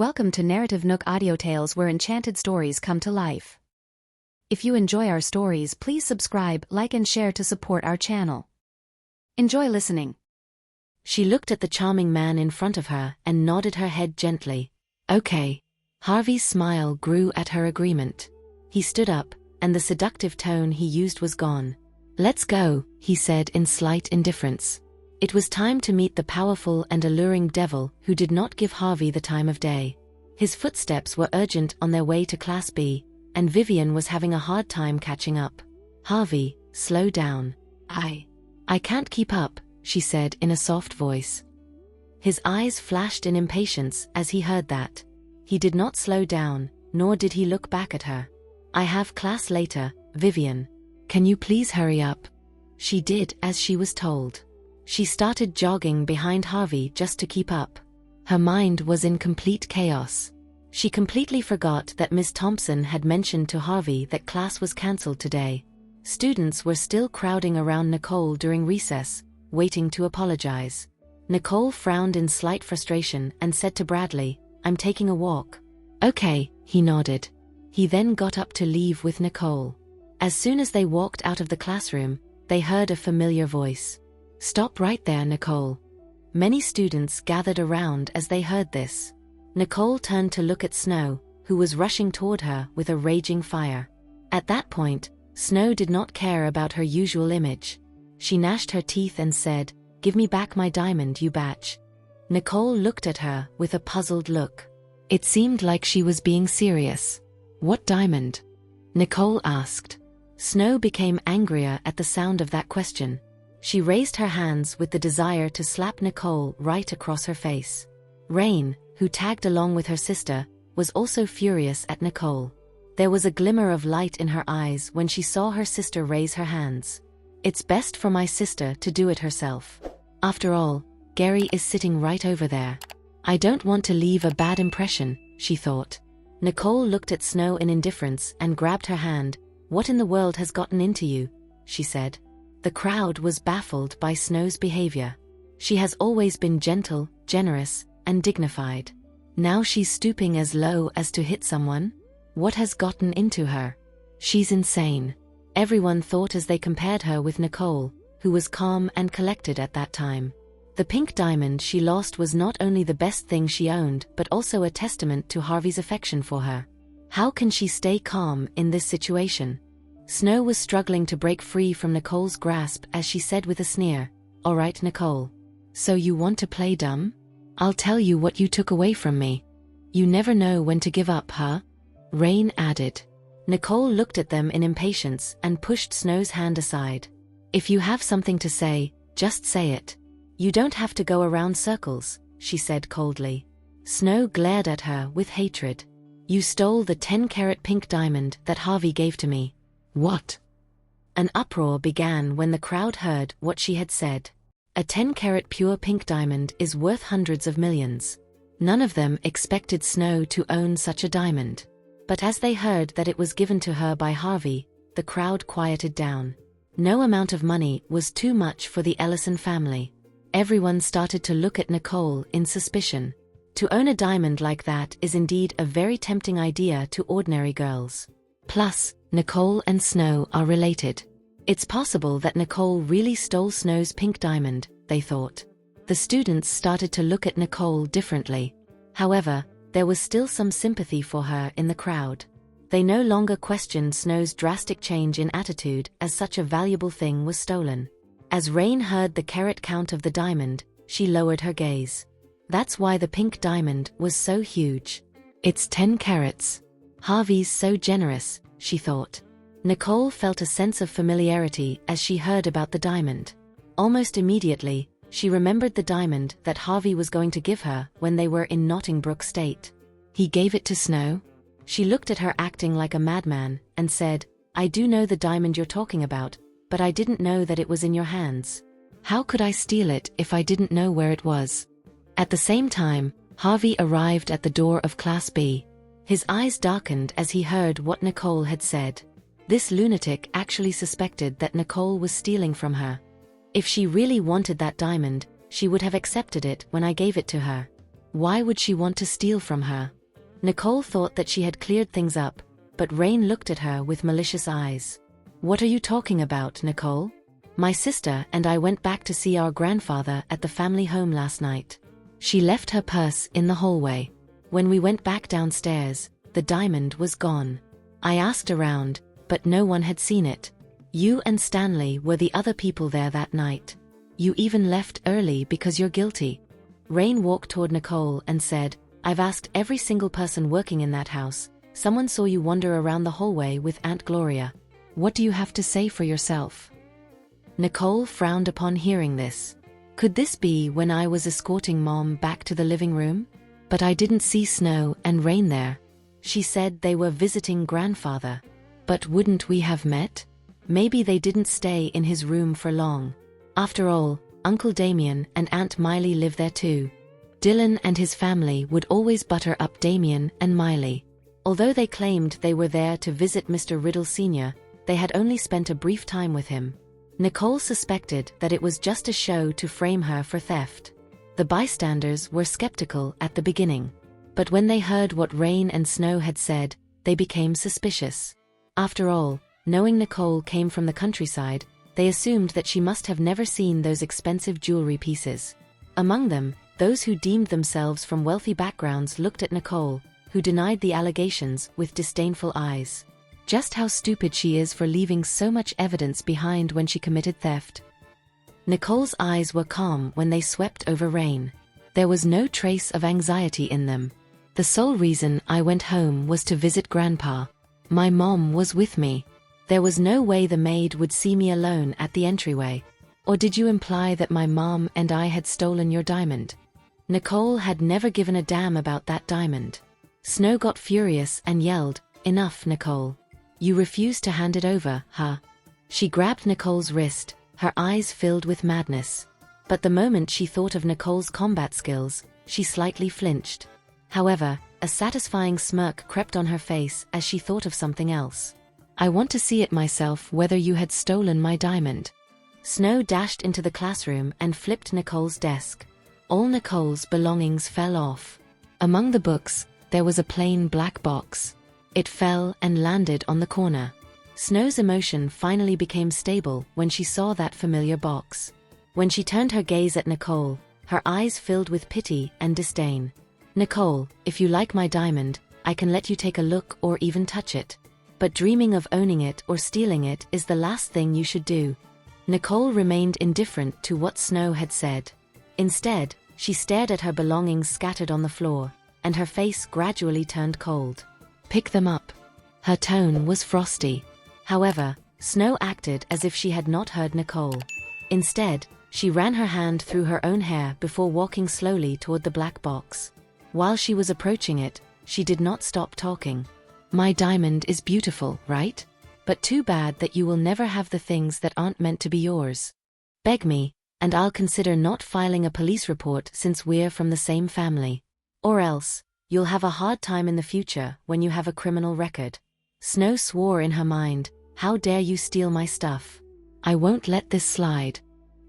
Welcome to NarrativeNook audio tales where enchanted stories come to life. If you enjoy our stories, please subscribe, like and share to support our channel. Enjoy listening. She looked at the charming man in front of her and nodded her head gently. Okay. Harvey's smile grew at her agreement. He stood up, and the seductive tone he used was gone. Let's go, he said in slight indifference. It was time to meet the powerful and alluring devil who did not give Harvey the time of day. His footsteps were urgent on their way to Class B, and Vivian was having a hard time catching up. Harvey, slow down. I can't keep up, she said in a soft voice. His eyes flashed in impatience as he heard that. He did not slow down, nor did he look back at her. I have class later, Vivian. Can you please hurry up? She did as she was told. She started jogging behind Harvey just to keep up. Her mind was in complete chaos. She completely forgot that Miss Thompson had mentioned to Harvey that class was cancelled today. Students were still crowding around Nicole during recess, waiting to apologize. Nicole frowned in slight frustration and said to Bradley, "I'm taking a walk." Okay, he nodded. He then got up to leave with Nicole. As soon as they walked out of the classroom, they heard a familiar voice. Stop right there, Nicole. Many students gathered around as they heard this. Nicole turned to look at Snow, who was rushing toward her with a raging fire. At that point, Snow did not care about her usual image. She gnashed her teeth and said, "Give me back my diamond, you batch." Nicole looked at her with a puzzled look. It seemed like she was being serious. What diamond? Nicole asked. Snow became angrier at the sound of that question. She raised her hands with the desire to slap Nicole right across her face. Rain, who tagged along with her sister, was also furious at Nicole. There was a glimmer of light in her eyes when she saw her sister raise her hands. It's best for my sister to do it herself. After all, Gary is sitting right over there. I don't want to leave a bad impression, she thought. Nicole looked at Snow in indifference and grabbed her hand. What in the world has gotten into you? She said. The crowd was baffled by Snow's behavior. She has always been gentle, generous, and dignified. Now she's stooping as low as to hit someone? What has gotten into her? She's insane. Everyone thought as they compared her with Nicole, who was calm and collected at that time. The pink diamond she lost was not only the best thing she owned but also a testament to Harvey's affection for her. How can she stay calm in this situation? Snow was struggling to break free from Nicole's grasp as she said with a sneer, "All right, Nicole. So you want to play dumb? I'll tell you what you took away from me. You never know when to give up, huh?" Rain added. Nicole looked at them in impatience and pushed Snow's hand aside. "If you have something to say, just say it. You don't have to go around circles," she said coldly. Snow glared at her with hatred. "You stole the 10-carat pink diamond that Harvey gave to me." What? An uproar began when the crowd heard what she had said. A 10-carat pure pink diamond is worth hundreds of millions. None of them expected Snow to own such a diamond. But as they heard that it was given to her by Harvey, the crowd quieted down. No amount of money was too much for the Ellison family. Everyone started to look at Nicole in suspicion. To own a diamond like that is indeed a very tempting idea to ordinary girls. Plus, Nicole and Snow are related. It's possible that Nicole really stole Snow's pink diamond, they thought. The students started to look at Nicole differently. However, there was still some sympathy for her in the crowd. They no longer questioned Snow's drastic change in attitude as such a valuable thing was stolen. As Rain heard the carat count of the diamond, she lowered her gaze. That's why the pink diamond was so huge. It's 10 carats. Harvey's so generous, she thought. Nicole felt a sense of familiarity as she heard about the diamond. Almost immediately, she remembered the diamond that Harvey was going to give her when they were in Nottingbrook State. He gave it to Snow? She looked at her acting like a madman and said, "I do know the diamond you're talking about, but I didn't know that it was in your hands. How could I steal it if I didn't know where it was?" At the same time, Harvey arrived at the door of Class B. His eyes darkened as he heard what Nicole had said. This lunatic actually suspected that Nicole was stealing from her. If she really wanted that diamond, she would have accepted it when I gave it to her. Why would she want to steal from her? Nicole thought that she had cleared things up, but Rain looked at her with malicious eyes. What are you talking about, Nicole? My sister and I went back to see our grandfather at the family home last night. She left her purse in the hallway. When we went back downstairs, the diamond was gone. I asked around, but no one had seen it. You and Stanley were the other people there that night. You even left early because you're guilty. Rain walked toward Nicole and said, I've asked every single person working in that house. Someone saw you wander around the hallway with Aunt Gloria. What do you have to say for yourself? Nicole frowned upon hearing this. Could this be when I was escorting Mom back to the living room? But I didn't see Snow and Rain there. She said they were visiting grandfather. But wouldn't we have met? Maybe they didn't stay in his room for long. After all, Uncle Damien and Aunt Miley live there too. Dylan and his family would always butter up Damien and Miley. Although they claimed they were there to visit Mr. Riddle Sr., they had only spent a brief time with him. Nicole suspected that it was just a show to frame her for theft. The bystanders were skeptical at the beginning. But when they heard what Rain and Snow had said, they became suspicious. After all, knowing Nicole came from the countryside, they assumed that she must have never seen those expensive jewelry pieces. Among them, those who deemed themselves from wealthy backgrounds looked at Nicole, who denied the allegations with disdainful eyes. Just how stupid she is for leaving so much evidence behind when she committed theft. Nicole's eyes were calm when they swept over Rain. There was no trace of anxiety in them. The sole reason I went home was to visit Grandpa. My mom was with me. There was no way the maid would see me alone at the entryway. Or did you imply that my mom and I had stolen your diamond? Nicole had never given a damn about that diamond. Snow got furious and yelled, Enough, Nicole. You refuse to hand it over, huh? She grabbed Nicole's wrist, her eyes filled with madness. But the moment she thought of Nicole's combat skills, she slightly flinched. However, a satisfying smirk crept on her face as she thought of something else. I want to see it myself whether you had stolen my diamond. Snow dashed into the classroom and flipped Nicole's desk. All Nicole's belongings fell off. Among the books, there was a plain black box. It fell and landed on the corner. Snow's emotion finally became stable when she saw that familiar box. When she turned her gaze at Nicole, her eyes filled with pity and disdain. Nicole, if you like my diamond, I can let you take a look or even touch it. But dreaming of owning it or stealing it is the last thing you should do. Nicole remained indifferent to what Snow had said. Instead, she stared at her belongings scattered on the floor, and her face gradually turned cold. Pick them up. Her tone was frosty. However, Snow acted as if she had not heard Nicole. Instead, she ran her hand through her own hair before walking slowly toward the black box. While she was approaching it, she did not stop talking. My diamond is beautiful, right? But too bad that you will never have the things that aren't meant to be yours. Beg me, and I'll consider not filing a police report since we're from the same family. Or else, you'll have a hard time in the future when you have a criminal record. Snow swore in her mind, how dare you steal my stuff? I won't let this slide.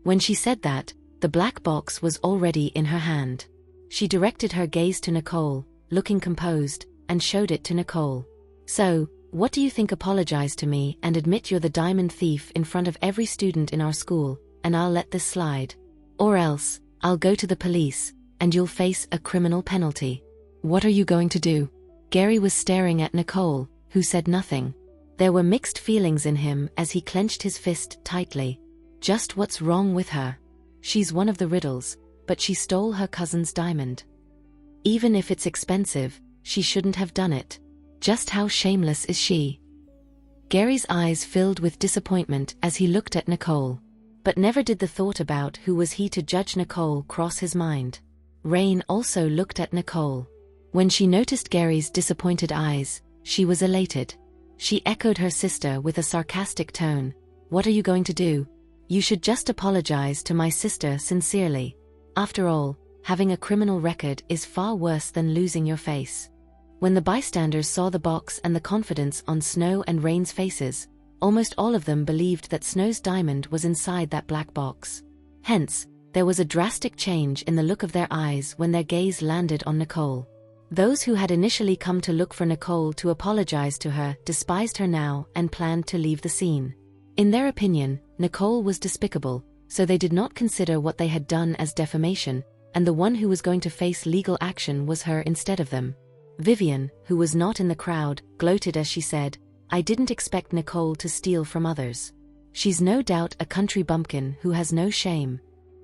When she said that, the black box was already in her hand. She directed her gaze to Nicole, looking composed, and showed it to Nicole. So, what do you think? Apologize to me and admit you're the diamond thief in front of every student in our school, and I'll let this slide. Or else, I'll go to the police, and you'll face a criminal penalty. What are you going to do? Gary was staring at Nicole, who said nothing. There were mixed feelings in him as he clenched his fist tightly. Just what's wrong with her? She's one of the Riddles, but she stole her cousin's diamond. Even if it's expensive, she shouldn't have done it. Just how shameless is she? Gary's eyes filled with disappointment as he looked at Nicole. But never did the thought about who was he to judge Nicole cross his mind. Rain also looked at Nicole. When she noticed Gary's disappointed eyes, she was elated. She echoed her sister with a sarcastic tone. What are you going to do? You should just apologize to my sister sincerely. After all, having a criminal record is far worse than losing your face. When the bystanders saw the box and the confidence on Snow and Rain's faces, almost all of them believed that Snow's diamond was inside that black box. Hence, There was a drastic change in the look of their eyes when their gaze landed on Nicole. Those who had initially come to look for Nicole to apologize to her despised her now and planned to leave the scene. In their opinion, Nicole was despicable, so they did not consider what they had done as defamation, and the one who was going to face legal action was her instead of them. Vivian, who was not in the crowd, gloated as she said, "I didn't expect Nicole to steal from others. She's no doubt a country bumpkin who has no shame."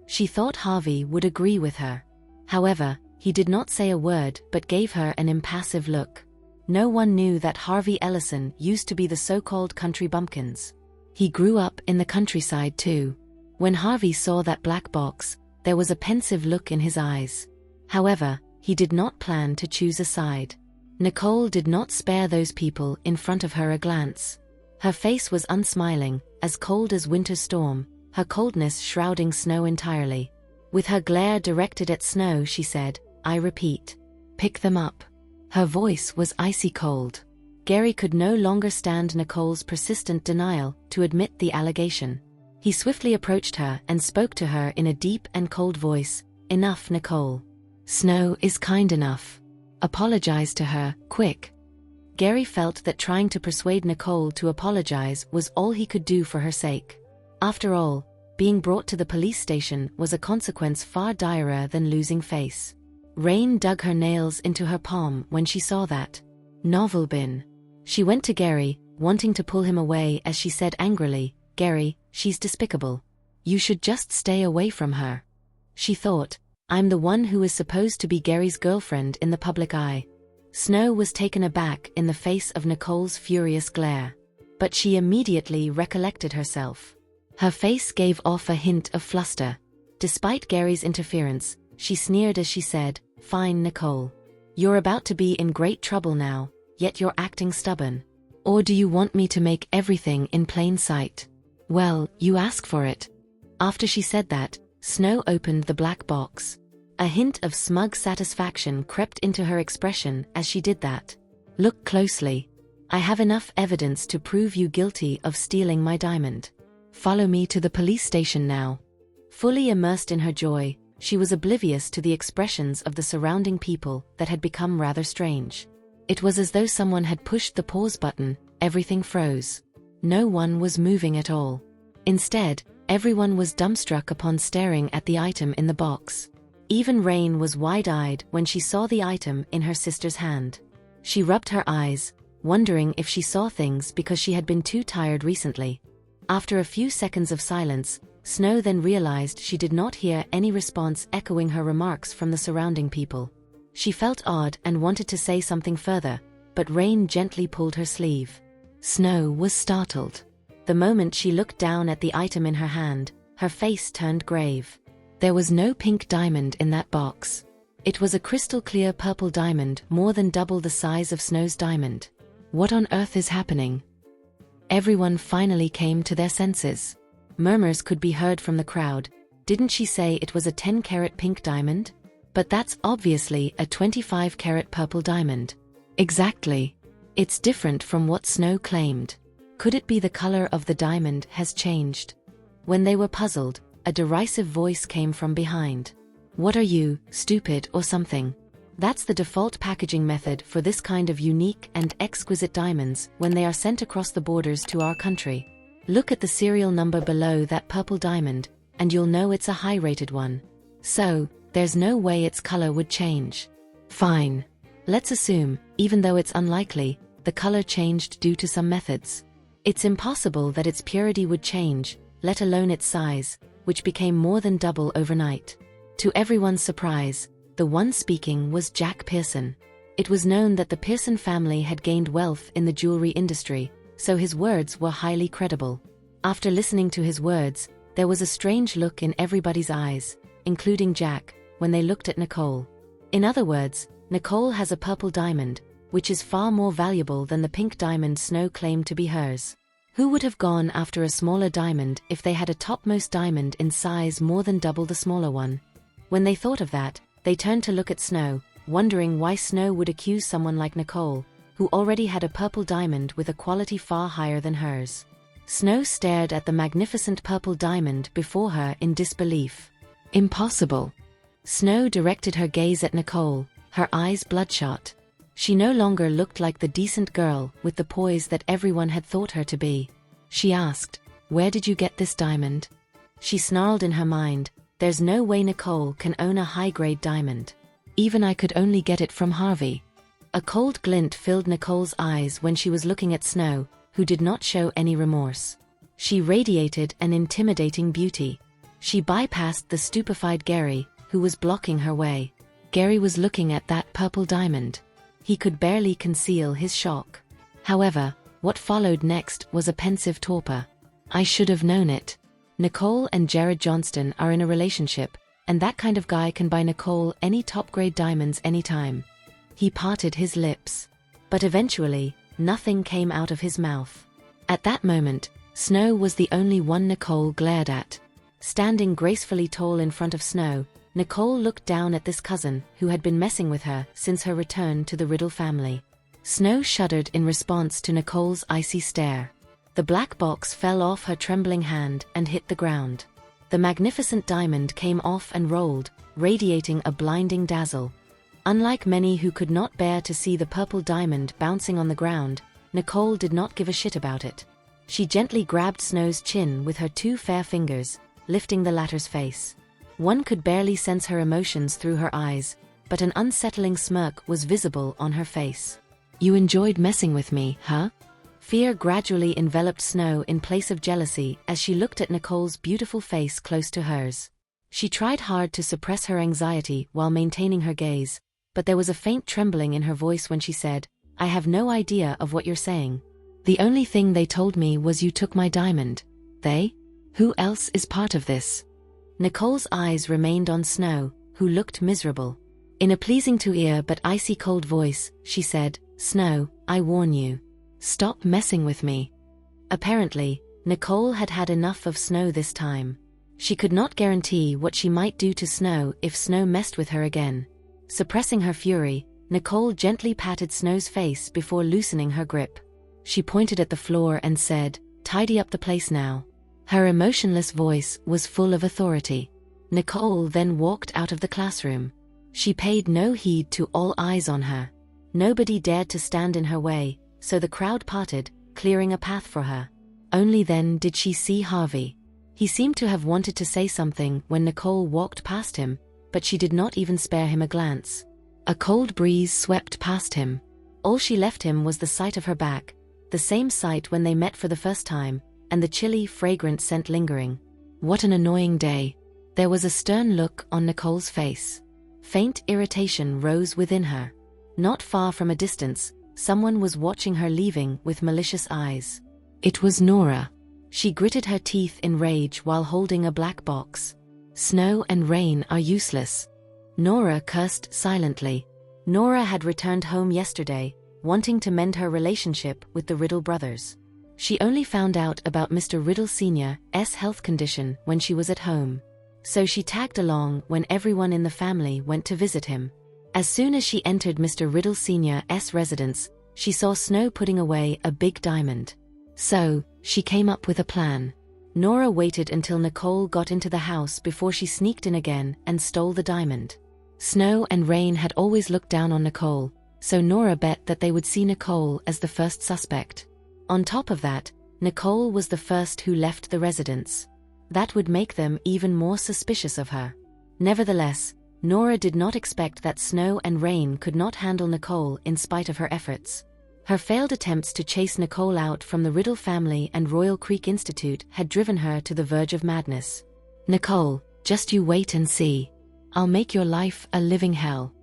She thought Harvey would agree with her. However, he did not say a word but gave her an impassive look. No one knew that Harvey Ellison used to be the so-called country bumpkins. He grew up in the countryside too. When Harvey saw that black box, there was a pensive look in his eyes. However, he did not plan to choose a side. Nicole did not spare those people in front of her a glance. Her face was unsmiling, as cold as winter's storm, her coldness shrouding Snow entirely. With her glare directed at Snow, she said, "I repeat, pick them up." Her voice was icy cold. Gary could no longer stand Nicole's persistent denial to admit the allegation. He swiftly approached her and spoke to her in a deep and cold voice, "Enough, Nicole. Snow is kind enough. Apologize to her, quick." Gary felt that trying to persuade Nicole to apologize was all he could do for her sake. After all, being brought to the police station was a consequence far direr than losing face. Rain dug her nails into her palm when she saw that novel bin. She went to Gary, wanting to pull him away as she said angrily, "Gary, she's despicable. You should just stay away from her." She thought, "I'm the one who is supposed to be Gary's girlfriend in the public eye." Snow was taken aback in the face of Nicole's furious glare. But she immediately recollected herself. Her face gave off a hint of fluster. Despite Gary's interference, she sneered as she said, "Fine, Nicole. You're about to be in great trouble now, yet you're acting stubborn. Or do you want me to make everything in plain sight? Well, you ask for it." After she said that, Snow opened the black box. A hint of smug satisfaction crept into her expression as she did that. "Look closely. I have enough evidence to prove you guilty of stealing my diamond. Follow me to the police station now." Fully immersed in her joy, she was oblivious to the expressions of the surrounding people that had become rather strange. It was as though someone had pushed the pause button, everything froze. No one was moving at all. Instead, everyone was dumbstruck upon staring at the item in the box. Even Rain was wide-eyed when she saw the item in her sister's hand. She rubbed her eyes, wondering if she saw things because she had been too tired recently. After a few seconds of silence, Snow then realized she did not hear any response echoing her remarks from the surrounding people. She felt odd and wanted to say something further, but Rain gently pulled her sleeve. Snow was startled. The moment she looked down at the item in her hand, her face turned grave. There was no pink diamond in that box. It was a crystal-clear purple diamond more than double the size of Snow's diamond. What on earth is happening? Everyone finally came to their senses. Murmurs could be heard from the crowd. "Didn't she say it was a 10-carat pink diamond? But that's obviously a 25-carat purple diamond." "Exactly. It's different from what Snow claimed. Could it be the color of the diamond has changed?" When they were puzzled, a derisive voice came from behind. "What are you, stupid or something? That's the default packaging method for this kind of unique and exquisite diamonds when they are sent across the borders to our country. Look at the serial number below that purple diamond, and you'll know it's a high-rated one. So, there's no way its color would change." "Fine. Let's assume, even though it's unlikely, the color changed due to some methods. It's impossible that its purity would change, let alone its size, which became more than double overnight." To everyone's surprise, the one speaking was Jack Pearson. It was known that the Pearson family had gained wealth in the jewelry industry, so his words were highly credible. After listening to his words, there was a strange look in everybody's eyes, including Jack, when they looked at Nicole. In other words, Nicole has a purple diamond, which is far more valuable than the pink diamond Snow claimed to be hers. Who would have gone after a smaller diamond if they had a topmost diamond in size more than double the smaller one? When they thought of that, they turned to look at Snow, wondering why Snow would accuse someone like Nicole, who already had a purple diamond with a quality far higher than hers. Snow stared at the magnificent purple diamond before her in disbelief. Impossible. Snow directed her gaze at Nicole, her eyes bloodshot. She no longer looked like the decent girl with the poise that everyone had thought her to be. She asked, "Where did you get this diamond?" She snarled in her mind, "There's no way Nicole can own a high-grade diamond. Even I could only get it from Harvey." A cold glint filled Nicole's eyes when she was looking at Snow, who did not show any remorse. She radiated an intimidating beauty. She bypassed the stupefied Gary, who was blocking her way. Gary was looking at that purple diamond. He could barely conceal his shock. However, what followed next was a pensive torpor. "I should have known it. Nicole and Jared Johnston are in a relationship, and that kind of guy can buy Nicole any top-grade diamonds anytime." He parted his lips. But eventually, nothing came out of his mouth. At that moment, Snow was the only one Nicole glared at. Standing gracefully tall in front of Snow, Nicole looked down at this cousin who had been messing with her since her return to the Riddle family. Snow shuddered in response to Nicole's icy stare. The black box fell off her trembling hand and hit the ground. The magnificent diamond came off and rolled, radiating a blinding dazzle. Unlike many who could not bear to see the purple diamond bouncing on the ground, Nicole did not give a shit about it. She gently grabbed Snow's chin with her two fair fingers, lifting the latter's face. One could barely sense her emotions through her eyes, but an unsettling smirk was visible on her face. "You enjoyed messing with me, huh?" Fear gradually enveloped Snow in place of jealousy as she looked at Nicole's beautiful face close to hers. She tried hard to suppress her anxiety while maintaining her gaze, but there was a faint trembling in her voice when she said, "I have no idea of what you're saying. The only thing they told me was you took my diamond." "They? Who else is part of this?" Nicole's eyes remained on Snow, who looked miserable. In a pleasing-to-ear but icy-cold voice, she said, "Snow, I warn you. Stop messing with me." Apparently, Nicole had had enough of Snow this time. She could not guarantee what she might do to Snow if Snow messed with her again. Suppressing her fury, Nicole gently patted Snow's face before loosening her grip. She pointed at the floor and said, "Tidy up the place now." Her emotionless voice was full of authority. Nicole then walked out of the classroom. She paid no heed to all eyes on her. Nobody dared to stand in her way, so the crowd parted, clearing a path for her. Only then did she see Harvey. He seemed to have wanted to say something when Nicole walked past him, but she did not even spare him a glance. A cold breeze swept past him. All she left him was the sight of her back, the same sight when they met for the first time, and the chilly, fragrant scent lingering. What an annoying day. There was a stern look on Nicole's face. Faint irritation rose within her. Not far from a distance, someone was watching her leaving with malicious eyes. It was Nora. She gritted her teeth in rage while holding a black box. "Snow and rain are useless." Nora cursed silently. Nora had returned home yesterday, wanting to mend her relationship with the Riddle brothers. She only found out about Mr. Riddle Sr.'s health condition when she was at home. So she tagged along when everyone in the family went to visit him. As soon as she entered Mr. Riddle Sr.'s residence, she saw Snow putting away a big diamond. So, she came up with a plan. Nora waited until Nicole got into the house before she sneaked in again and stole the diamond. Snow and Rain had always looked down on Nicole, so Nora bet that they would see Nicole as the first suspect. On top of that, Nicole was the first who left the residence. That would make them even more suspicious of her. Nevertheless, Nora did not expect that Snow and Rain could not handle Nicole in spite of her efforts. Her failed attempts to chase Nicole out from the Riddle family and Royal Creek Institute had driven her to the verge of madness. "Nicole, just you wait and see. I'll make your life a living hell."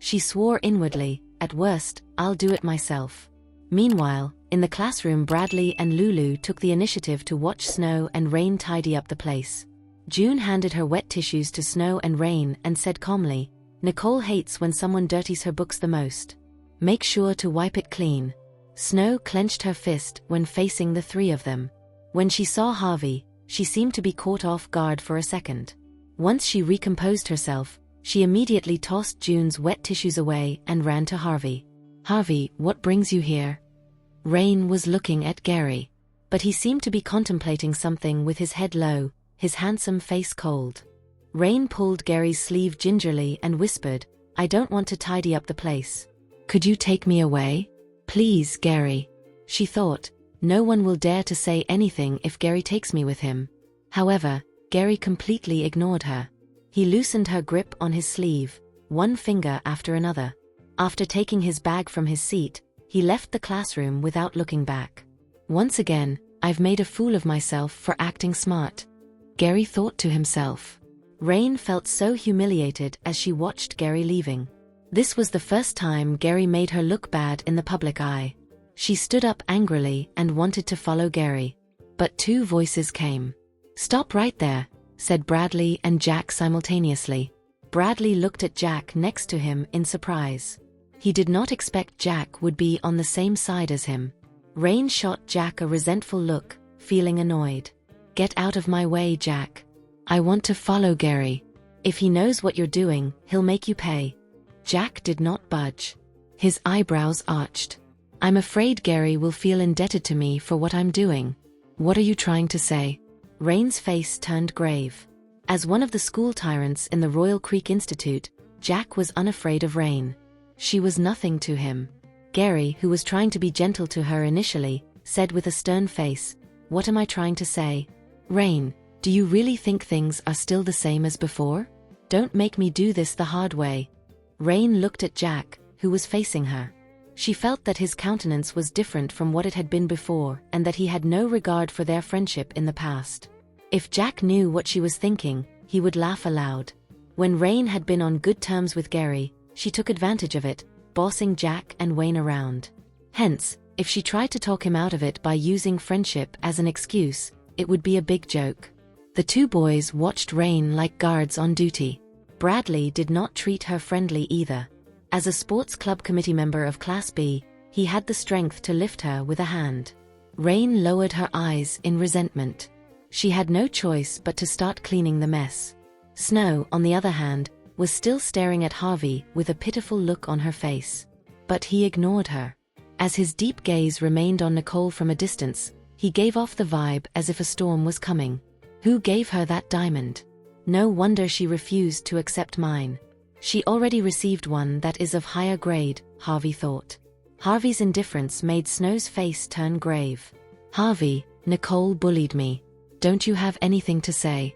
She swore inwardly, "At worst, I'll do it myself." Meanwhile, in the classroom, Bradley and Lulu took the initiative to watch Snow and Rain tidy up the place. June handed her wet tissues to Snow and Rain and said calmly, "Nicole hates when someone dirties her books the most. Make sure to wipe it clean." Snow clenched her fist when facing the three of them. When she saw Harvey, she seemed to be caught off guard for a second. Once she recomposed herself, she immediately tossed June's wet tissues away and ran to Harvey. "Harvey, what brings you here?" Rain was looking at Gary, but he seemed to be contemplating something with his head low, his handsome face cold. Rain pulled Gary's sleeve gingerly and whispered, I don't want to tidy up the place. Could you take me away? Please, Gary. She thought, no one will dare to say anything if Gary takes me with him. However, Gary completely ignored her. He loosened her grip on his sleeve, one finger after another. After taking his bag from his seat, he left the classroom without looking back. Once again, I've made a fool of myself for acting smart, Gary thought to himself. Rain felt so humiliated as she watched Gary leaving. This was the first time Gary made her look bad in the public eye. She stood up angrily and wanted to follow Gary. But two voices came. Stop right there, said Bradley and Jack simultaneously. Bradley looked at Jack next to him in surprise. He did not expect Jack would be on the same side as him. Rain shot Jack a resentful look, feeling annoyed. Get out of my way, Jack. I want to follow Gary. If he knows what you're doing, he'll make you pay. Jack did not budge. His eyebrows arched. I'm afraid Gary will feel indebted to me for what I'm doing. What are you trying to say? Rain's face turned grave. As one of the school tyrants in the Royal Creek Institute, Jack was unafraid of Rain. She was nothing to him. Gary, who was trying to be gentle to her initially, said with a stern face, What am I trying to say? Rain, do you really think things are still the same as before? Don't make me do this the hard way. Rain looked at Jack, who was facing her. She felt that his countenance was different from what it had been before and that he had no regard for their friendship in the past. If Jack knew what she was thinking, he would laugh aloud. When Rain had been on good terms with Gary, she took advantage of it, bossing Jack and Wayne around. Hence, if she tried to talk him out of it by using friendship as an excuse, it would be a big joke. The two boys watched Rain like guards on duty. Bradley did not treat her friendly either. As a sports club committee member of Class B, he had the strength to lift her with a hand. Rain lowered her eyes in resentment. She had no choice but to start cleaning the mess. Snow, on the other hand, was still staring at Harvey with a pitiful look on her face. But he ignored her. As his deep gaze remained on Nicole from a distance, he gave off the vibe as if a storm was coming. Who gave her that diamond? No wonder she refused to accept mine. She already received one that is of higher grade, Harvey thought. Harvey's indifference made Snow's face turn grave. Harvey, Nicole bullied me. Don't you have anything to say?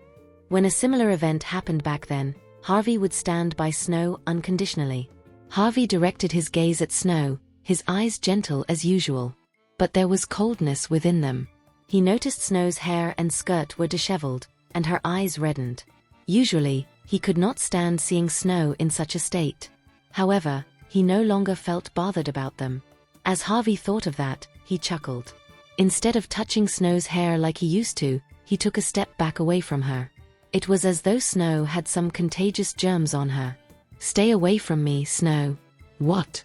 When a similar event happened back then, Harvey would stand by Snow unconditionally. Harvey directed his gaze at Snow, his eyes gentle as usual. But there was coldness within them. He noticed Snow's hair and skirt were disheveled, and her eyes reddened. Usually, he could not stand seeing Snow in such a state. However, he no longer felt bothered about them. As Harvey thought of that, he chuckled. Instead of touching Snow's hair like he used to, he took a step back away from her. It was as though Snow had some contagious germs on her. Stay away from me, Snow. What?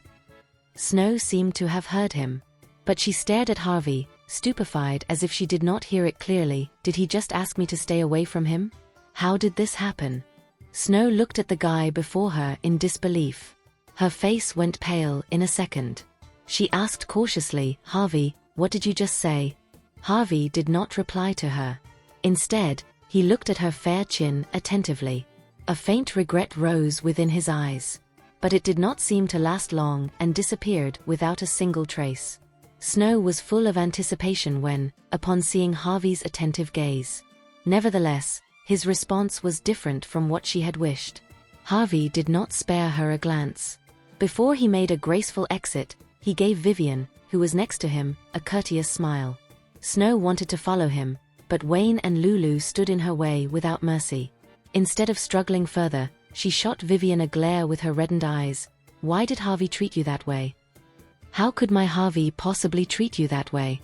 Snow seemed to have heard him. But she stared at Harvey, stupefied as if she did not hear it clearly. Did he just ask me to stay away from him? How did this happen? Snow looked at the guy before her in disbelief. Her face went pale in a second. She asked cautiously, Harvey, what did you just say? Harvey did not reply to her. Instead, he looked at her fair chin attentively. A faint regret rose within his eyes. But it did not seem to last long and disappeared without a single trace. Snow was full of anticipation when, upon seeing Harvey's attentive gaze. Nevertheless, his response was different from what she had wished. Harvey did not spare her a glance. Before he made a graceful exit, he gave Vivian, who was next to him, a courteous smile. Snow wanted to follow him, but Wayne and Lulu stood in her way without mercy. Instead of struggling further, she shot Vivian a glare with her reddened eyes. Why did Harvey treat you that way? How could my Harvey possibly treat you that way?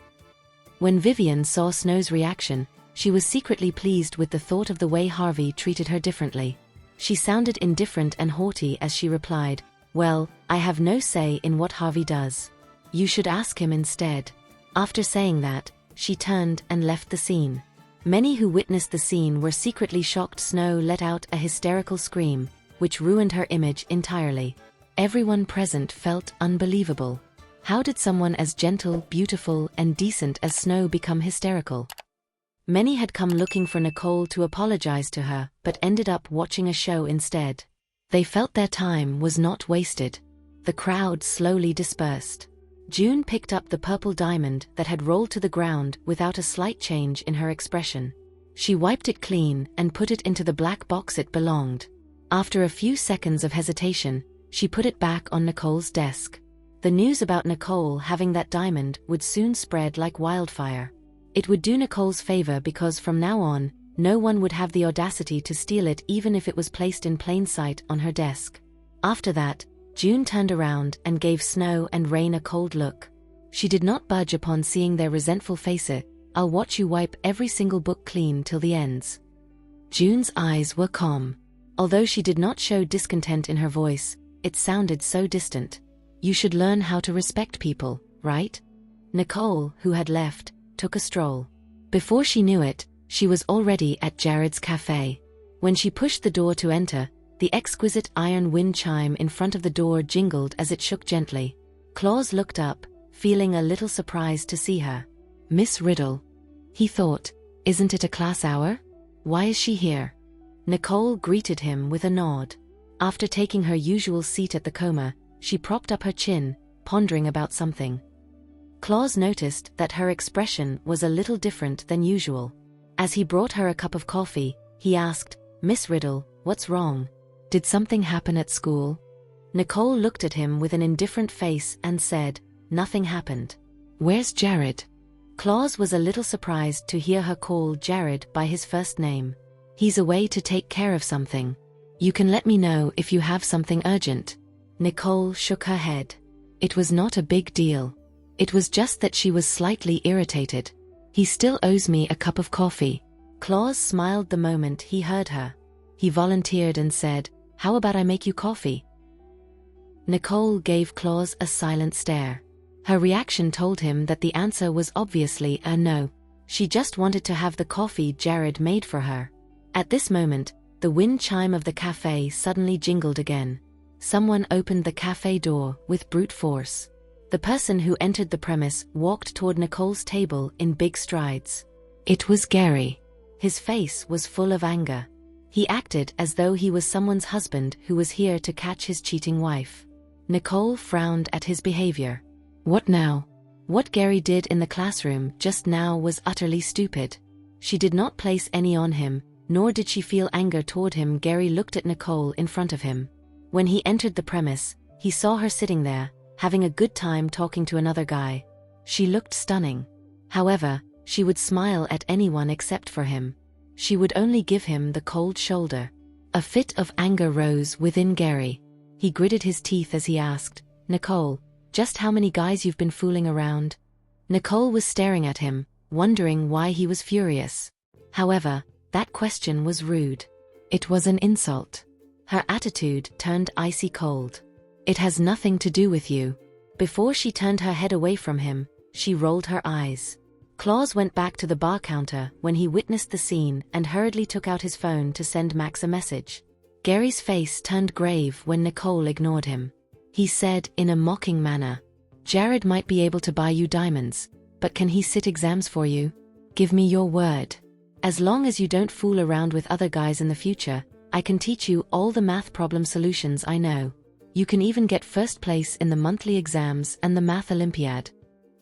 When Vivian saw Snow's reaction, she was secretly pleased with the thought of the way Harvey treated her differently. She sounded indifferent and haughty as she replied, Well, I have no say in what Harvey does. You should ask him instead. After saying that, she turned and left the scene. Many who witnessed the scene were secretly shocked. Snow let out a hysterical scream, which ruined her image entirely. Everyone present felt unbelievable. How did someone as gentle, beautiful, and decent as Snow become hysterical? Many had come looking for Nicole to apologize to her, but ended up watching a show instead. They felt their time was not wasted. The crowd slowly dispersed. June picked up the purple diamond that had rolled to the ground without a slight change in her expression. She wiped it clean and put it into the black box it belonged. After a few seconds of hesitation, she put it back on Nicole's desk. The news about Nicole having that diamond would soon spread like wildfire. It would do Nicole's favor because from now on, no one would have the audacity to steal it even if it was placed in plain sight on her desk. After that, June turned around and gave Snow and Rain a cold look. She did not budge upon seeing their resentful faces. "I'll watch you wipe every single book clean till the ends." June's eyes were calm. Although she did not show discontent in her voice, it sounded so distant. "You should learn how to respect people, right?" Nicole, who had left, took a stroll. Before she knew it, she was already at Jared's cafe. When she pushed the door to enter, the exquisite iron wind chime in front of the door jingled as it shook gently. Claus looked up, feeling a little surprised to see her. "Miss Riddle," he thought, "isn't it a class hour? Why is she here?" Nicole greeted him with a nod. After taking her usual seat at the coma, she propped up her chin, pondering about something. Claus noticed that her expression was a little different than usual. As he brought her a cup of coffee, he asked, "Miss Riddle, what's wrong? Did something happen at school?" Nicole looked at him with an indifferent face and said, "Nothing happened." "Where's Jared?" Claus was a little surprised to hear her call Jared by his first name. "He's away to take care of something. You can let me know if you have something urgent." Nicole shook her head. It was not a big deal. It was just that she was slightly irritated. "He still owes me a cup of coffee." Claus smiled the moment he heard her. He volunteered and said, "How about I make you coffee?" Nicole gave Claus a silent stare. Her reaction told him that the answer was obviously a no. She just wanted to have the coffee Jared made for her. At this moment, the wind chime of the cafe suddenly jingled again. Someone opened the cafe door with brute force. The person who entered the premise walked toward Nicole's table in big strides. It was Gary. His face was full of anger. He acted as though he was someone's husband who was here to catch his cheating wife. Nicole frowned at his behavior. What now? What Gary did in the classroom just now was utterly stupid. She did not place any on him, nor did she feel anger toward him. Gary looked at Nicole in front of him. When he entered the premise, he saw her sitting there, having a good time talking to another guy. She looked stunning. However, she would smile at anyone except for him. She would only give him the cold shoulder. A fit of anger rose within Gary. He gritted his teeth as he asked, "Nicole, just how many guys you've been fooling around?" Nicole was staring at him, wondering why he was furious. However, that question was rude. It was an insult. Her attitude turned icy cold. "It has nothing to do with you." Before she turned her head away from him, she rolled her eyes. Claus went back to the bar counter when he witnessed the scene and hurriedly took out his phone to send Max a message. Gary's face turned grave when Nicole ignored him. He said in a mocking manner, "Jared might be able to buy you diamonds, but can he sit exams for you? Give me your word. As long as you don't fool around with other guys in the future, I can teach you all the math problem solutions I know. You can even get first place in the monthly exams and the math Olympiad."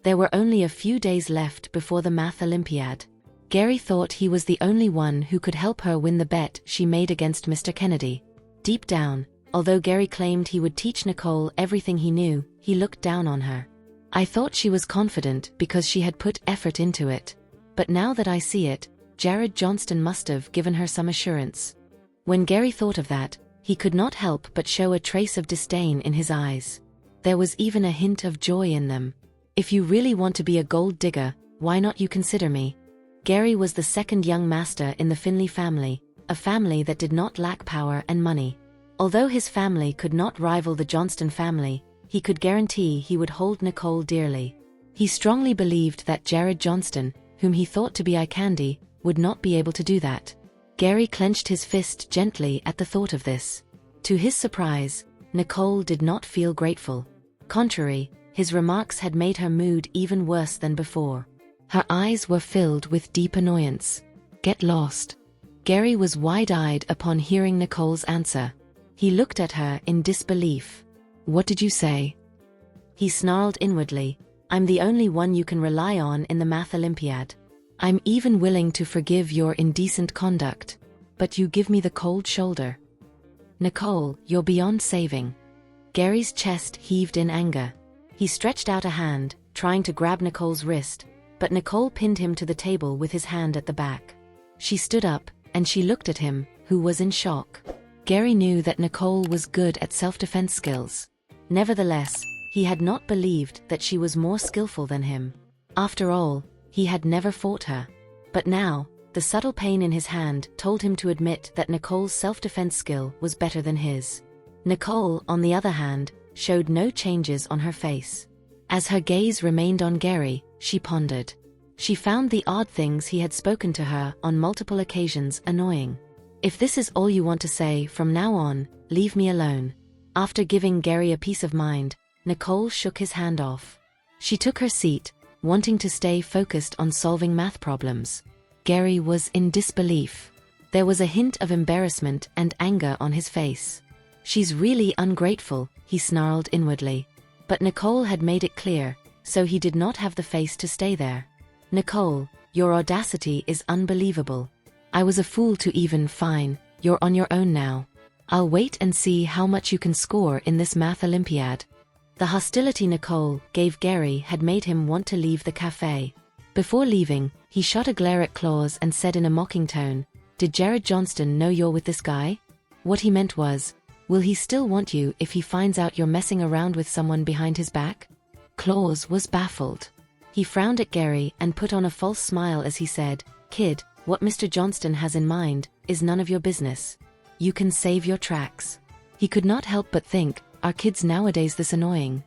There were only a few days left before the math Olympiad. Gary thought he was the only one who could help her win the bet she made against Mr. Kennedy. Deep down, although Gary claimed he would teach Nicole everything he knew, he looked down on her. "I thought she was confident because she had put effort into it. But now that I see it, Jared Johnston must have given her some assurance." When Gary thought of that, he could not help but show a trace of disdain in his eyes. There was even a hint of joy in them. "If you really want to be a gold digger, why not you consider me?" Gary was the second young master in the Finley family, a family that did not lack power and money. Although his family could not rival the Johnston family, he could guarantee he would hold Nicole dearly. He strongly believed that Jared Johnston, whom he thought to be eye candy, would not be able to do that. Gary clenched his fist gently at the thought of this. To his surprise, Nicole did not feel grateful. Contrary, his remarks had made her mood even worse than before. Her eyes were filled with deep annoyance. Get lost. Gary was wide-eyed upon hearing Nicole's answer. He looked at her in disbelief. What did you say? He snarled inwardly. I'm the only one you can rely on in the math Olympiad. I'm even willing to forgive your indecent conduct. But you give me the cold shoulder. Nicole, you're beyond saving. Gary's chest heaved in anger. He stretched out a hand, trying to grab Nicole's wrist, but Nicole pinned him to the table with his hand at the back. She stood up, and she looked at him, who was in shock. Gary knew that Nicole was good at self-defense skills. Nevertheless, he had not believed that she was more skillful than him. After all, he had never fought her. But now, the subtle pain in his hand told him to admit that Nicole's self-defense skill was better than his. Nicole, on the other hand, showed no changes on her face. As her gaze remained on Gary, she pondered. She found the odd things he had spoken to her on multiple occasions annoying. If this is all you want to say from now on, leave me alone. After giving Gary a peace of mind, Nicole shook his hand off. She took her seat, wanting to stay focused on solving math problems. Gary was in disbelief. There was a hint of embarrassment and anger on his face. She's really ungrateful, he snarled inwardly. But Nicole had made it clear, so he did not have the face to stay there. Nicole, your audacity is unbelievable. I was a fool to even. Fine, you're on your own now. I'll wait and see how much you can score in this math Olympiad. The hostility Nicole gave Gary had made him want to leave the cafe. Before leaving, he shot a glare at Claus and said in a mocking tone, Did Jared Johnston know you're with this guy? What he meant was, will he still want you if he finds out you're messing around with someone behind his back? Claus was baffled. He frowned at Gary and put on a false smile as he said, Kid, what Mr. Johnston has in mind is none of your business. You can save your tracks. He could not help but think, are kids nowadays this annoying?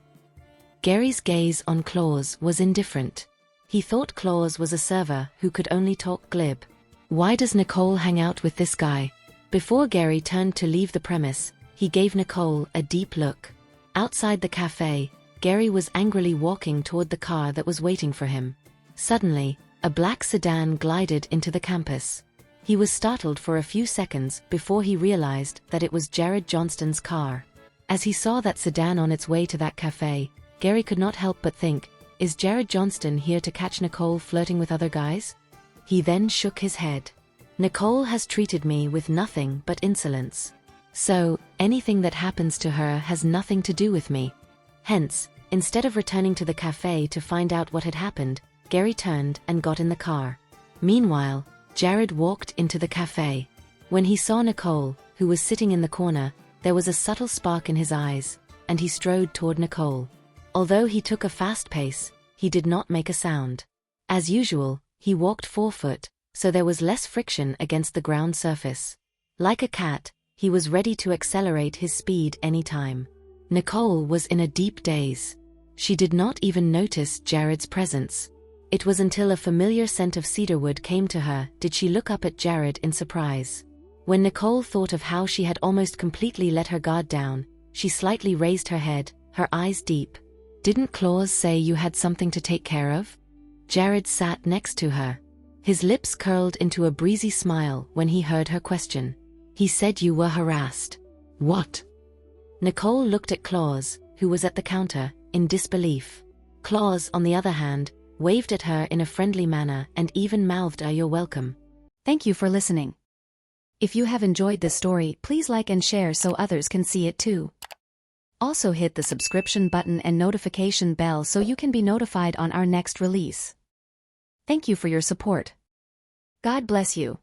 Gary's gaze on Claus was indifferent. He thought Claus was a server who could only talk glib. Why does Nicole hang out with this guy? Before Gary turned to leave the premise, he gave Nicole a deep look. Outside the cafe, Gary was angrily walking toward the car that was waiting for him. Suddenly, a black sedan glided into the campus. He was startled for a few seconds before he realized that it was Jared Johnston's car. As he saw that sedan on its way to that cafe, Gary could not help but think, is Jared Johnston here to catch Nicole flirting with other guys? He then shook his head. Nicole has treated me with nothing but insolence. So, anything that happens to her has nothing to do with me. Hence, instead of returning to the cafe to find out what had happened, Gary turned and got in the car. Meanwhile, Jared walked into the cafe. When he saw Nicole, who was sitting in the corner, there was a subtle spark in his eyes, and he strode toward Nicole. Although he took a fast pace, he did not make a sound. As usual, he walked 4 foot, so there was less friction against the ground surface. Like a cat, he was ready to accelerate his speed any time. Nicole was in a deep daze. She did not even notice Jared's presence. It was until a familiar scent of cedarwood came to her did she look up at Jared in surprise. When Nicole thought of how she had almost completely let her guard down, she slightly raised her head, her eyes deep. Didn't Claus say you had something to take care of? Jared sat next to her. His lips curled into a breezy smile when he heard her question. He said you were harassed. What? Nicole looked at Claus, who was at the counter, in disbelief. Claus, on the other hand, waved at her in a friendly manner and even mouthed you're welcome. Thank you for listening. If you have enjoyed this story, please like and share so others can see it too. Also hit the subscription button and notification bell so you can be notified on our next release. Thank you for your support. God bless you.